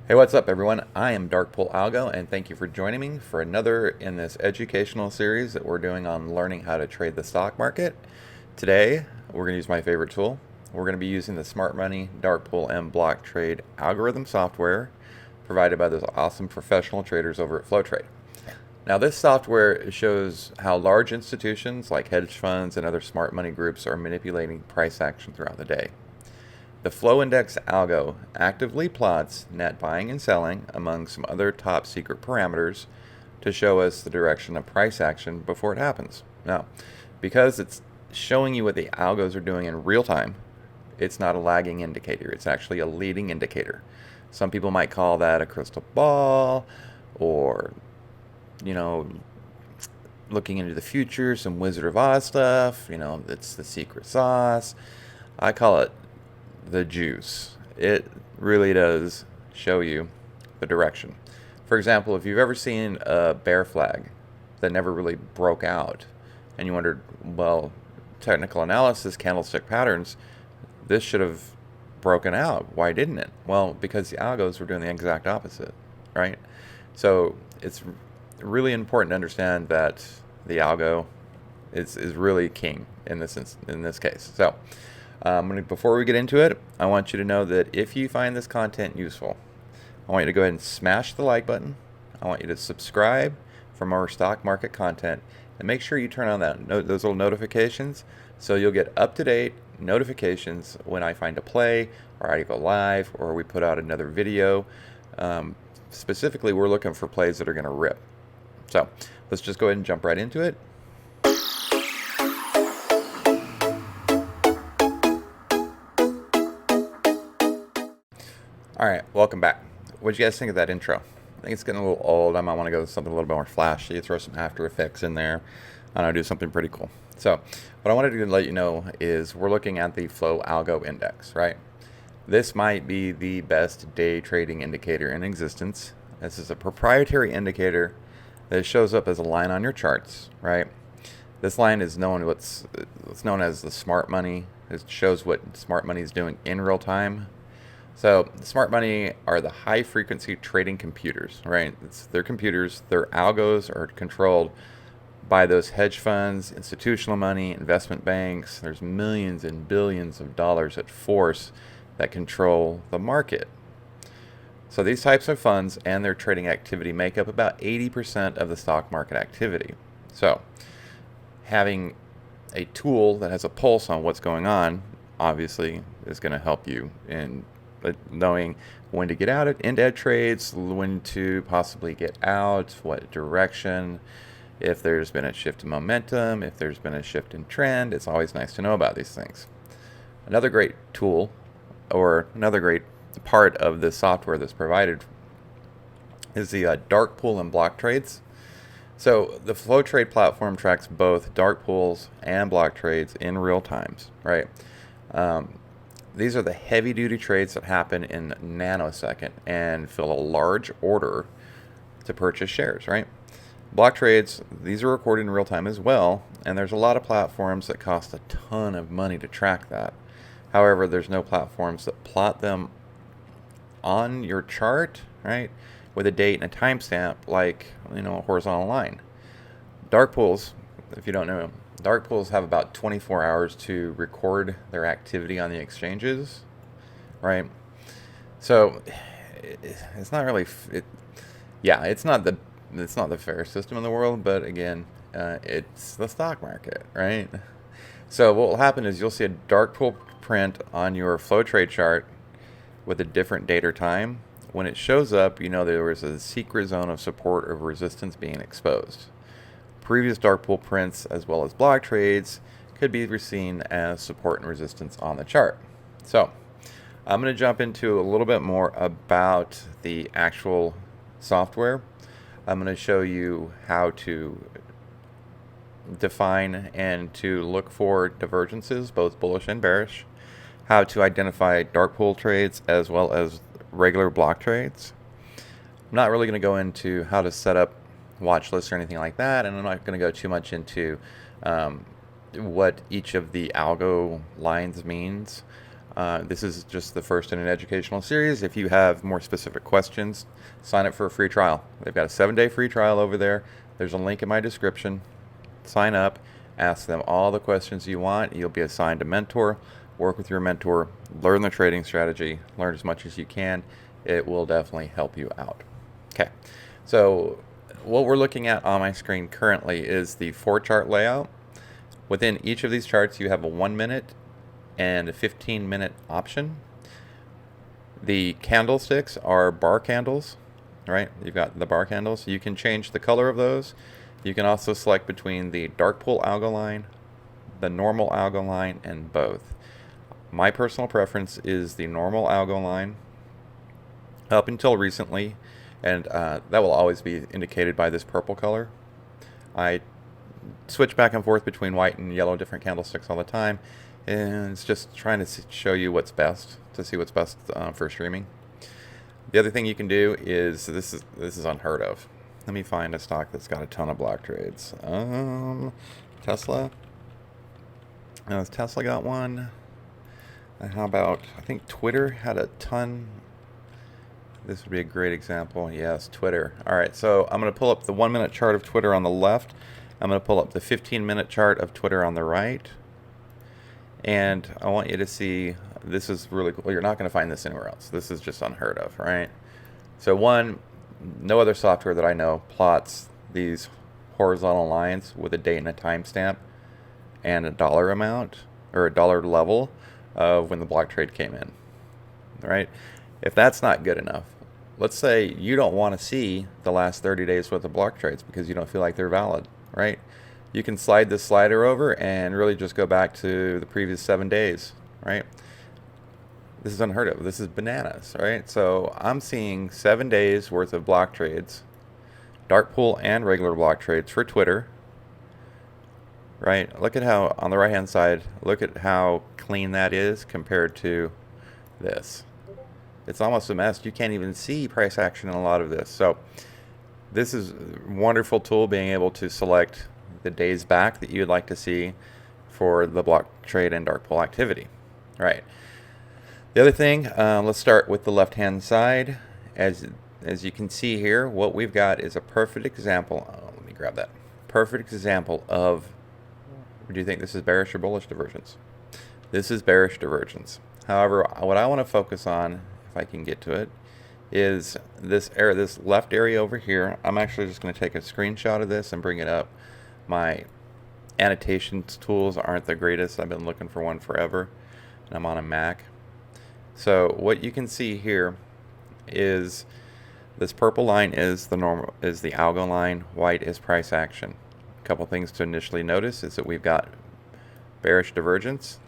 Hey, what's up, everyone? I am Darkpool Algo, and thank you for joining me for another in this educational series that we're doing on learning how to trade the stock market. Today, we're going to use my favorite tool. We're going to be using the Smart Money, Darkpool, and FlowTrade algorithm software provided by those awesome professional traders over at FlowTrade. Now, this software shows how large institutions like hedge funds and other smart money groups are manipulating price action throughout the day. The Flow Index Algo actively plots net buying and selling among some other top secret parameters to show us the direction of price action before it happens. Now, because it's showing you what the algos are doing in real time, it's not a lagging indicator. It's actually a leading indicator. Some people might call that a crystal ball or, you know, looking into the future, some Wizard of Oz stuff. It's the secret sauce. I call it the juice. It really does show you the direction. For example, if you've ever seen a bear flag that never really broke out and you wondered, well, technical analysis, candlestick patterns, this should have broken out. Why didn't it? Well, because the algos were doing the exact opposite, right? So it's really important to understand that the algo is really king in this case. So before we get into it, I want you to know that if you find this content useful, I want you to go ahead and smash the like button. I want you to subscribe for more stock market content, and make sure you turn on those little notifications so you'll get up-to-date notifications when I find a play or I go live or we put out another video. Specifically, we're looking for plays that are going to rip. So let's just go ahead and jump right into it. Alright, welcome back. What did you guys think of that intro? I think it's getting a little old. I might want to go with something a little bit more flashy, throw some After Effects in there. I don't know, do something pretty cool. So, what I wanted to let you know is we're looking at the Flow Algo Index, right? This might be the best day trading indicator in existence. This is a proprietary indicator that shows up as a line on your charts, right? This line is what's known as the smart money. It shows what smart money is doing in real time. So smart money are the high frequency trading computers, right? Their computers, their algos are controlled by those hedge funds, institutional money, investment banks. There's millions and billions of dollars at force that control the market. So these types of funds and their trading activity make up about 80% of the stock market activity. So having a tool that has a pulse on what's going on obviously is going to help you in knowing when to get out into trades, when to possibly get out, what direction, if there's been a shift in momentum, if there's been a shift in trend. It's always nice to know about these things. Another great tool, or another great part of the software that's provided, is the dark pool and block trades. So the FlowTrade platform tracks both dark pools and block trades in real times, right? These are the heavy-duty trades that happen in nanosecond and fill a large order to purchase shares, right? Block trades, these are recorded in real time as well, and there's a lot of platforms that cost a ton of money to track that. However, there's no platforms that plot them on your chart, right, with a date and a timestamp like, a horizontal line. Dark pools, if you don't know, dark pools have about 24 hours to record their activity on the exchanges, right? So it's not really, it's not the fairest system in the world, but again, it's the stock market, right? So what will happen is you'll see a dark pool print on your FlowTrade chart with a different date or time. When it shows up, there was a secret zone of support or resistance being exposed. Previous dark pool prints, as well as block trades, could be seen as support and resistance on the chart. So I'm going to jump into a little bit more about the actual software. I'm going to show you how to define and to look for divergences, both bullish and bearish, how to identify dark pool trades as well as regular block trades. I'm not really going to go into how to set up watch lists or anything like that, and I'm not going to go too much into what each of the algo lines means. This is just the first in an educational series. If you have more specific questions, sign up for a free trial. They've got a 7-day free trial over there. There's a link in my description. Sign up, ask them all the questions you want. You'll be assigned a mentor. Work with your mentor, learn the trading strategy, learn as much as you can. It will definitely help you out. Okay, so what we're looking at on my screen currently is the 4-chart layout. Within each of these charts, you have a 1-minute and a 15-minute option. The candlesticks are bar candles, right? You've got the bar candles. You can change the color of those. You can also select between the dark pool algo line, the normal algo line, and both. My personal preference is the normal algo line up until recently, and that will always be indicated by this purple color. I switch back and forth between white and yellow different candlesticks all the time, and it's just trying to show you what's best, to see what's best for streaming. The other thing you can do is, this is unheard of. Let me find a stock that's got a ton of block trades. Tesla. Has Tesla got one? How about, I think Twitter had a ton. This would be a great example. Yes, Twitter. All right, so I'm going to pull up the 1-minute chart of Twitter on the left. I'm going to pull up the 15-minute chart of Twitter on the right. And I want you to see, this is really cool. You're not going to find this anywhere else. This is just unheard of, right? So one, no other software that I know plots these horizontal lines with a date and a timestamp and a dollar amount, or a dollar level of when the block trade came in, right? If that's not good enough, let's say you don't want to see the last 30 days worth of block trades because you don't feel like they're valid, right? You can slide this slider over and really just go back to the previous 7 days, right? This is unheard of. This is bananas, right? So I'm seeing 7 days worth of block trades, dark pool and regular block trades for Twitter, right? Look at how, on the right hand side, look at how clean that is compared to this. It's almost a mess. You can't even see price action in a lot of this. So this is a wonderful tool, being able to select the days back that you would like to see for the block trade and dark pool activity, right? The other thing, let's start with the left hand side. As you can see here, what we've got is a perfect example. Let me grab that. Perfect example of, do you think this is bearish or bullish divergence? This is bearish divergence. However, what I want to focus on, if I can get to it, is this area, this left area over here. I'm actually just going to take a screenshot of this and bring it up. My annotations tools aren't the greatest. I've been looking for one forever, and I'm on a Mac. So what you can see here is this purple line is the normal, is the algo line. White is price action. A couple things to initially notice is that we've got bearish divergence.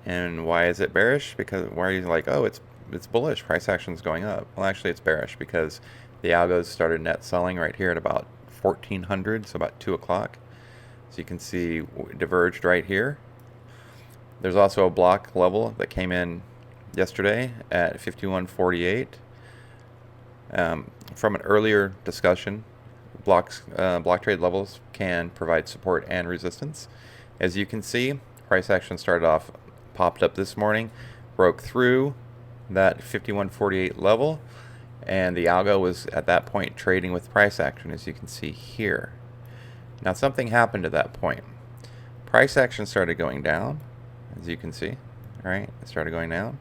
And why is it bearish? Because why are you like, oh, it's bullish, price action's going up? Well, actually it's bearish because the algos started net selling right here at about 1400, so about 2 o'clock. So you can see diverged right here. There's also a block level that came in yesterday at 51.48. From an earlier discussion, block trade levels can provide support and resistance. As you can see, price action started off, popped up this morning, broke through that 51.48 level, and the algo was at that point trading with price action, as you can see here. Now something happened at that point. Price action started going down, as you can see, right? It started going down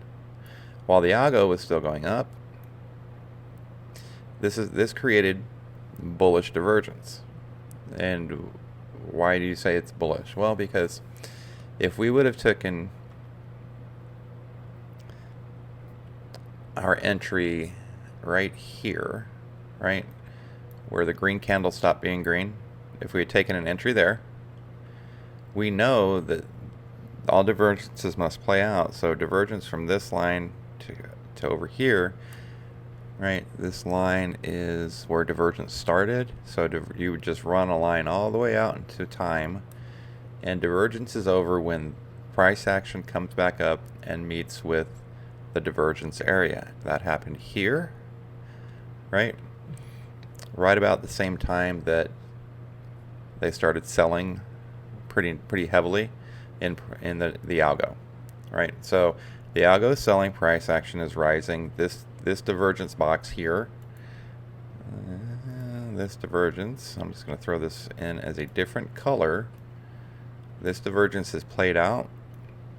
while the algo was still going up. This created bullish divergence. And why do you say it's bullish? Well, because if we would have taken our entry right here, right, where the green candle stopped being green, if we had taken an entry there, we know that all divergences must play out. So divergence from this line to over here, right, this line is where divergence started. So you would just run a line all the way out into time, and divergence is over when price action comes back up and meets with the divergence area. That happened here, right about the same time that they started selling pretty heavily in the algo. right? So the algo is selling, price action is rising. This divergence box here, this divergence, I'm just going to throw this in as a different color. This divergence is played out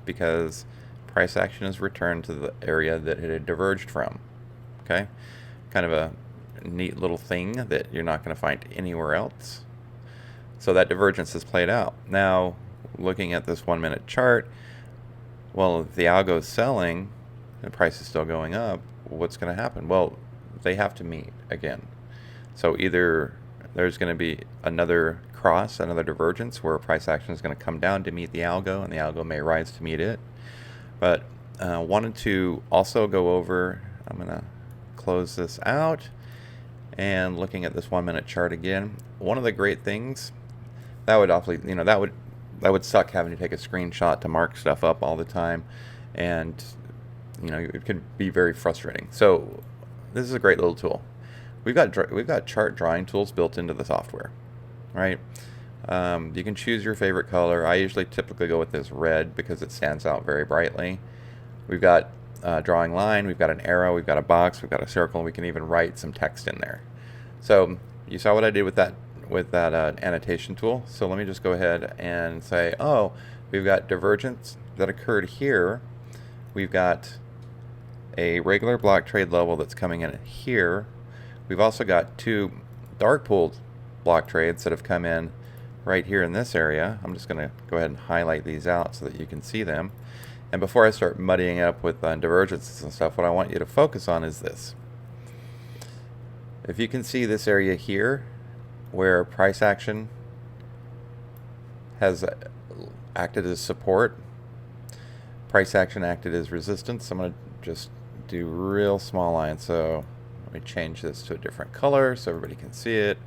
because price action has returned to the area that it had diverged from. Okay, kind of a neat little thing that you're not going to find anywhere else. So that divergence is played out. Now, looking at this 1 minute chart, well, if the algo is selling and the price is still going up, what's going to happen? Well, they have to meet again. So either there's going to be another cross, another divergence where price action is going to come down to meet the algo, and the algo may rise to meet it. But wanted to also go over, I'm going to close this out, and looking at this 1 minute chart again, one of the great things that would awfully, that would suck having to take a screenshot to mark stuff up all the time, and it could be very frustrating. So this is a great little tool. We've got chart drawing tools built into the software, right? You can choose your favorite color. I usually typically go with this red because it stands out very brightly. We've got drawing line, we've got an arrow, we've got a box, we've got a circle, and we can even write some text in there. So you saw what I did with that annotation tool. So let me just go ahead and say, oh, we've got divergence that occurred here. We've got a regular block trade level that's coming in here. We've also got two dark pooled block trades that have come in right here in this area. I'm just going to go ahead and highlight these out so that you can see them. And before I start muddying it up with divergences and stuff, what I want you to focus on is this. If you can see this area here where price action has acted as support, price action acted as resistance. I'm going to just do real small lines. So let me change this to a different color so everybody can see it.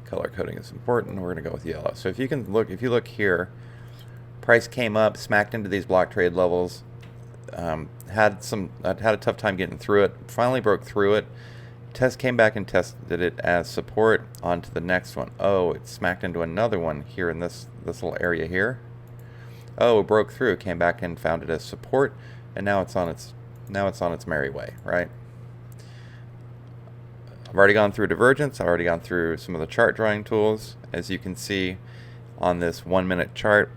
Color coding is important. We're going to go with yellow. So if you look here, price came up, smacked into these block trade levels, had a tough time getting through it, finally broke through it. Came back and tested it as support onto the next one. Oh, it smacked into another one here in this little area here. Oh, it broke through, came back and found it as support, and now it's on its merry way, right? I've already gone through divergence. I've already gone through some of the chart drawing tools. As you can see on this 1 minute chart,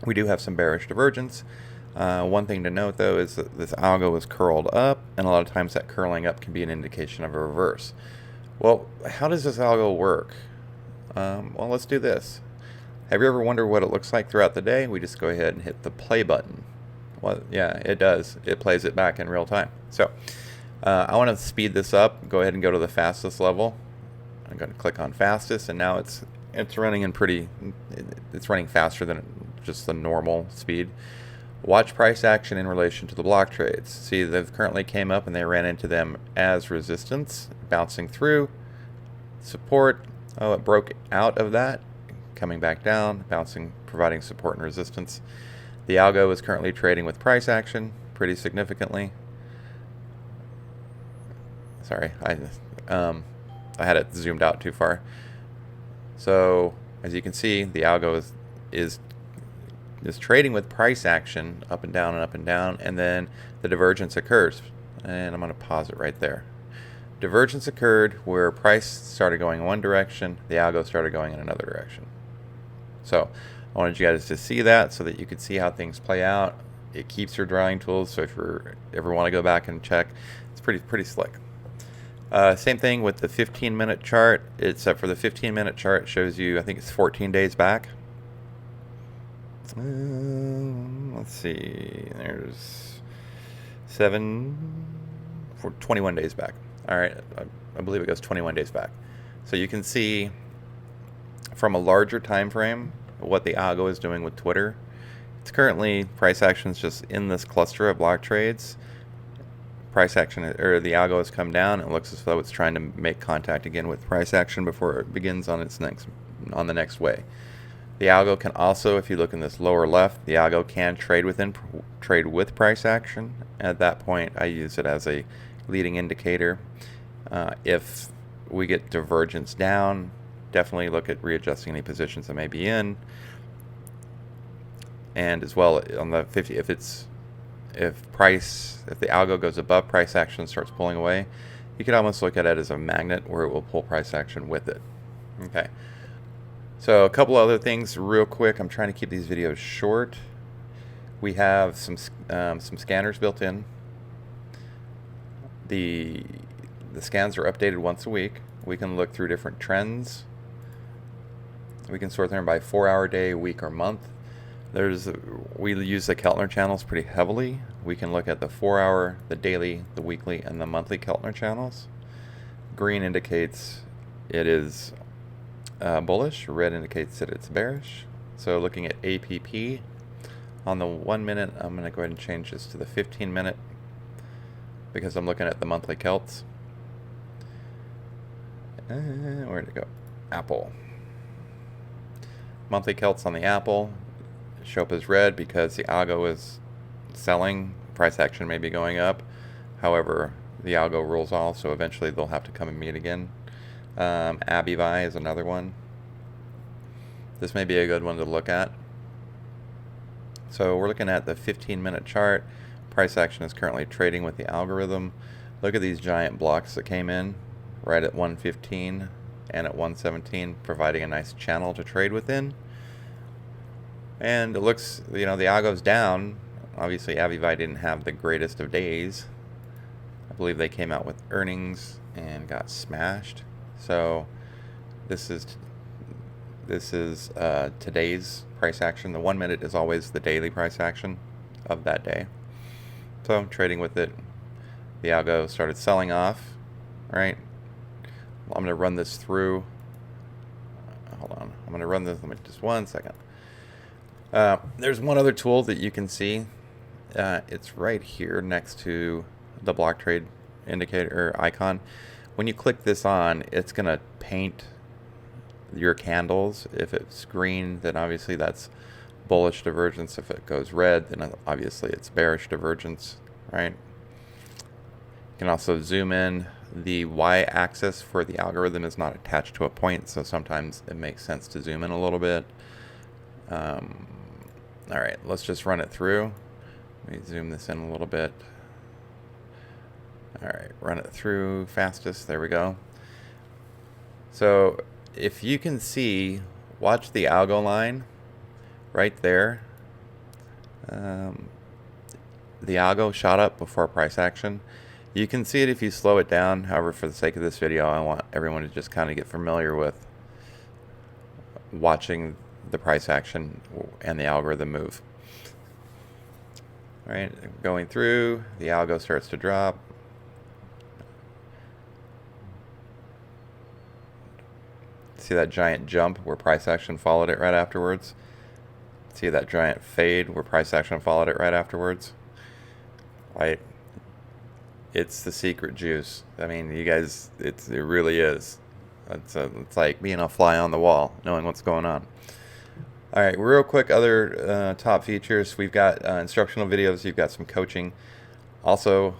we do have some bearish divergence. One thing to note though is that this algo is curled up, and a lot of times that curling up can be an indication of a reverse. Well, how does this algo work? Well, let's do this. Have you ever wondered what it looks like throughout the day? We just go ahead and hit the play button. Well, yeah, it does. It plays it back in real time. So I want to speed this up. Go ahead and go to the fastest level. I'm going to click on fastest, and now it's running it's running faster than just the normal speed. Watch price action in relation to the block trades. See, they've currently came up and they ran into them as resistance, bouncing through, support. Oh, it broke out of that, coming back down, bouncing, providing support and resistance. The algo is currently trading with price action pretty significantly. Sorry, I had it zoomed out too far. So as you can see, the algo is trading with price action up and down and up and down, and then the divergence occurs. And I'm going to pause it right there. Divergence occurred where price started going in one direction, the algo started going in another direction. So I wanted you guys to see that so that you could see how things play out. It keeps your drawing tools, so if you ever want to go back and check, it's pretty slick. Same thing with the 15-minute chart, except for the 15-minute chart shows you, I think it's 14 days back. Let's see, there's 21 days back. All right, I believe it goes 21 days back. So you can see from a larger time frame what the algo is doing with Twitter. It's currently price actions just in this cluster of block trades. Price action, or the algo has come down. It looks as though it's trying to make contact again with price action before it begins on the next way. The algo can also, if you look in this lower left, the algo can trade with price action. At that point, I use it as a leading indicator. If we get divergence down, definitely look at readjusting any positions that may be in. and as well on the 50, if the algo goes above price action and starts pulling away, you could almost look at it as a magnet where it will pull price action with it. Okay. So a couple other things real quick. I'm trying to keep these videos short. We have some scanners built in. The scans are updated once a week. We can look through different trends. We can sort them by 4-hour day, week, or month. We use the Keltner channels pretty heavily. We can look at the 4-hour, the daily, the weekly, and the monthly Keltner channels. Green indicates it is bullish. Red indicates that it's bearish. So looking at APP on the 1 minute, I'm going to go ahead and change this to the 15-minute because I'm looking at the monthly Kelts. Where'd it go? Apple. Monthly Kelts on the Apple show up as red because the algo is selling. Price action may be going up. However, the algo rules all, so eventually they'll have to come and meet again. ABVI is another one. This may be a good one to look at. So we're looking at the 15-minute chart. Price action is currently trading with the algorithm. Look at these giant blocks that came in right at 115 and at 117, providing a nice channel to trade within. And it looks, the algo's down. Obviously, ABVI didn't have the greatest of days. I believe they came out with earnings and got smashed. So this is today's price action. The 1 minute is always the daily price action of that day. So I'm trading with it. The algo started selling off, right? I'm going to run this through. Hold on. I'm going to run this. Let me just 1 second. There's one other tool that you can see. It's right here next to the block trade indicator or icon. When you click this on, it's going to paint your candles. If it's green, then obviously that's bullish divergence. If it goes red, then obviously it's bearish divergence, right? You can also zoom in. The y-axis for the algorithm is not attached to a point, so sometimes it makes sense to zoom in a little bit. All right, let's just run it through. Let me zoom this in a little bit. All right, run it through fastest. There we go. So if you can see, watch the algo line right there. The algo shot up before price action. You can see it if you slow it down. However, for the sake of this video, I want everyone to just kind of get familiar with watching the price action and the algorithm move. All right, going through, the algo starts to drop. See that giant jump where price action followed it right afterwards? See that giant fade where price action followed it right afterwards? Right? It's the secret juice. I mean, you guys, it really is. It's like being a fly on the wall, knowing what's going on. All right, real quick, other top features. We've got instructional videos. You've got some coaching. Also,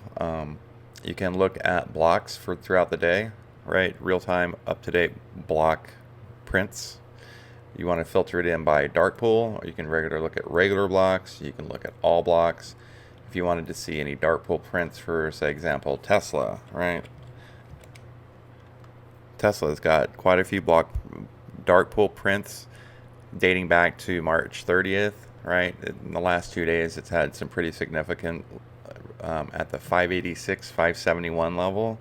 you can look at blocks for throughout the day, right? Real-time, up-to-date block prints. You want to filter it in by dark pool, or you can look at regular blocks. You can look at all blocks. If you wanted to see any dark pool prints for, say, example, Tesla, right? Tesla's got quite a few dark pool prints dating back to March 30th, right? In the last 2 days, it's had some pretty significant at the 586, 571 level.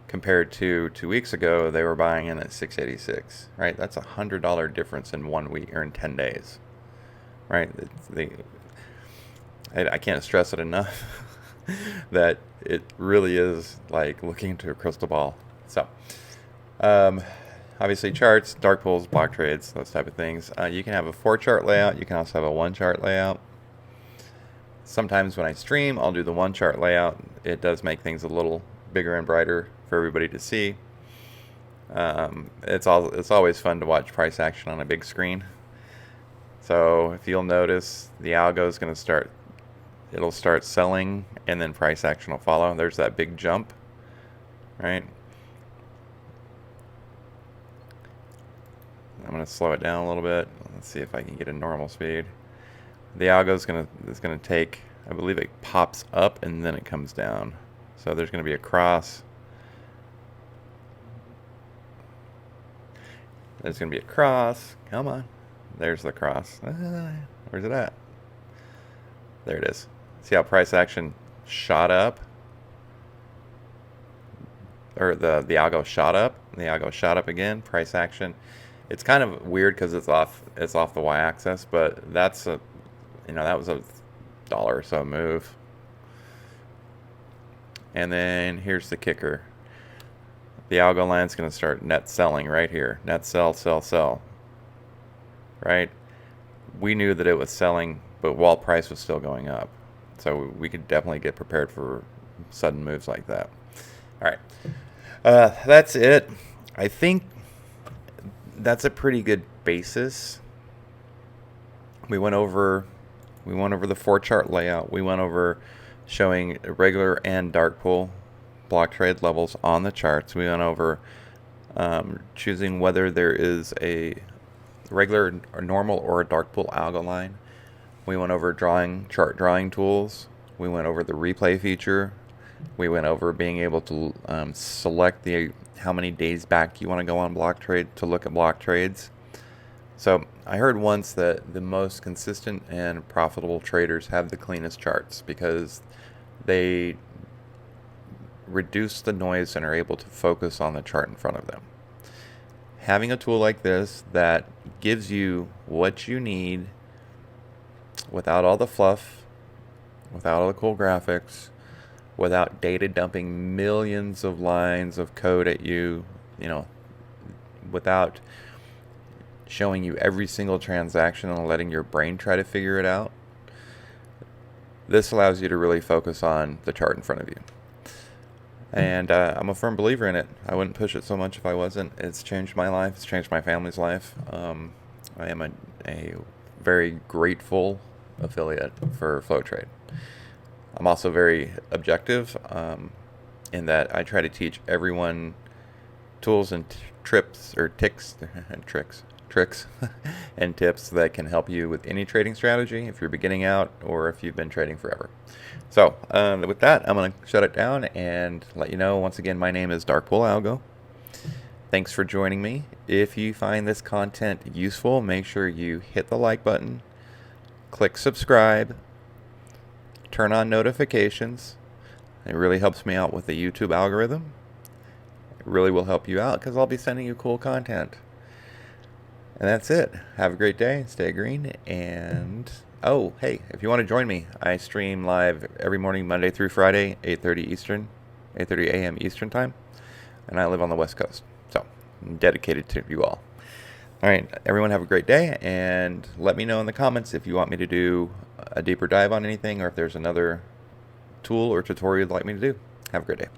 Compared to 2 weeks ago, they were buying in at 686, right? That's $100 difference in 1 week or in 10 days, right? I can't stress it enough that it really is like looking into a crystal ball. So, obviously charts, dark pools, block trades, those type of things. You can have a 4-chart layout. You can also have a 1-chart layout. Sometimes when I stream, I'll do the 1-chart layout. It does make things a little bigger and brighter for everybody to see. It's always fun to watch price action on a big screen. So if you'll notice, the algo is going to start. It'll start selling, and then price action will follow. There's that big jump, right? I'm going to slow it down a little bit. Let's see if I can get a normal speed. The algo is gonna take, I believe it pops up and then it comes down. So there's gonna be a cross. There's gonna be a cross. Come on. There's the cross. Where's it at? There it is. See how price action shot up? Or the algo shot up. The algo shot up again. Price action. It's kind of weird because it's off the y-axis, but that's a, that was a dollar or so move. And then here's the kicker. The algo line's going to start net selling right here. Net sell, sell, sell. Right? We knew that it was selling, but while price was still going up. So we could definitely get prepared for sudden moves like that. All right. That's it. I think that's a pretty good basis. We went over the 4-chart layout. We went over showing regular and dark pool block trade levels on the charts. We went over choosing whether there is a regular or normal or a dark pool algo line. We went over chart drawing tools. We went over the replay feature. We went over being able to select how many days back you want to go on block trade to look at block trades. So I heard once that the most consistent and profitable traders have the cleanest charts because they reduce the noise and are able to focus on the chart in front of them. Having a tool like this that gives you what you need without all the fluff, without all the cool graphics, without data dumping millions of lines of code at you, without showing you every single transaction and letting your brain try to figure it out. This allows you to really focus on the chart in front of you. And I'm a firm believer in it. I wouldn't push it so much if I wasn't. It's changed my life. It's changed my family's life. I am a very grateful affiliate for FlowTrade. I'm also very objective in that I try to teach everyone tools and tricks and tips that can help you with any trading strategy if you're beginning out or if you've been trading forever. So with that, I'm going to shut it down and let you know, once again, my name is Dark Pool Algo. Thanks for joining me. If you find this content useful, make sure you hit the like button, click subscribe, turn on notifications. It really helps me out with the YouTube algorithm. It really will help you out because I'll be sending you cool content. And that's it. Have a great day. Stay green. And oh, hey, if you want to join me, I stream live every morning, Monday through Friday, 8:30 a.m. Eastern time. And I live on the West Coast. So I'm dedicated to you all. All right, everyone have a great day, and let me know in the comments if you want me to do a deeper dive on anything or if there's another tool or tutorial you'd like me to do. Have a great day.